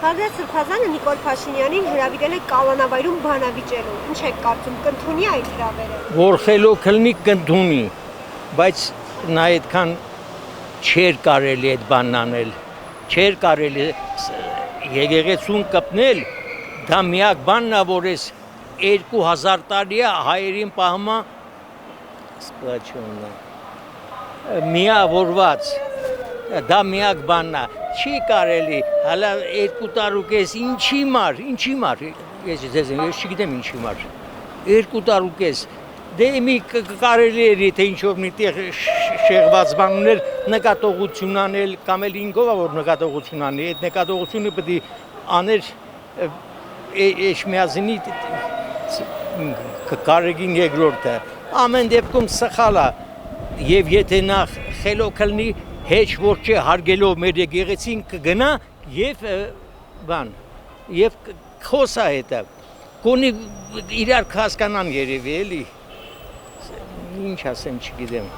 Հազրաթ Սրբազանը Նիկոլ Փաշինյանին հրավիրել է Կալանավայրում բանավիճելու։ Ինչ եք կարծում, կընդունի այդ հրավերը։ Որ խելոք լինի կընդունի, բայց նա այդքան չէր կարելի այդ բանն անել, չէր կարելի եկեղեցուն կպնել, դա միակ բանն է, որ ես 2000 տարի է հայերին պահմա միավորված, դա միակ բանն է, չի կարելի, հալա 2 տարի ու կես, ինչի մար, ես չգիտեմ ինչի մար, 2 տարի ու կես, դե մի կարելի էր, եթե ինչ-որ մի տեղ շեղված բան ուներ, նկատողություն անել, կամ էլ ինքով որ նկատողություն անի, այդ նկատողությունը պետք է աներ Էշմիածնի Կարեգին երկրորդը, ամեն դեպքում սխալ է, եւ եթե նա խելոք լինի, հեչ որ չէ հարգելով մեր եկեղեցին կգնա եւ եւ խոսա հետը, կոնի իրար կհասկանան երևի էլի, ինչ ասեմ չգիտեմ,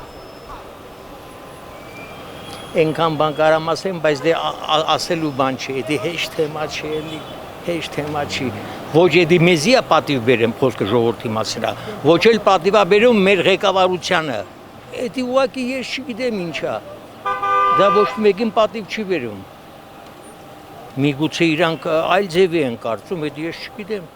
այնքան բան կարամ ասեմ, բայց դե ասելու բան չէ, դե հեշտ թեմա չէ էլի, հեշտ թեմա չի, ոչ էդի մեզի է պատիվ բերեմ խոսքը ժողովրդի մասին, ոչ էլ պատիվ է բերում մեր ղեկավարությանը, էդի ուղղակի ես չգիտեմ ինչա, դա ոչ մեկին պատիվ չի բերում, միգուցե իրանք այլ ձևի են կարծում, էդ ես չգիտեմ։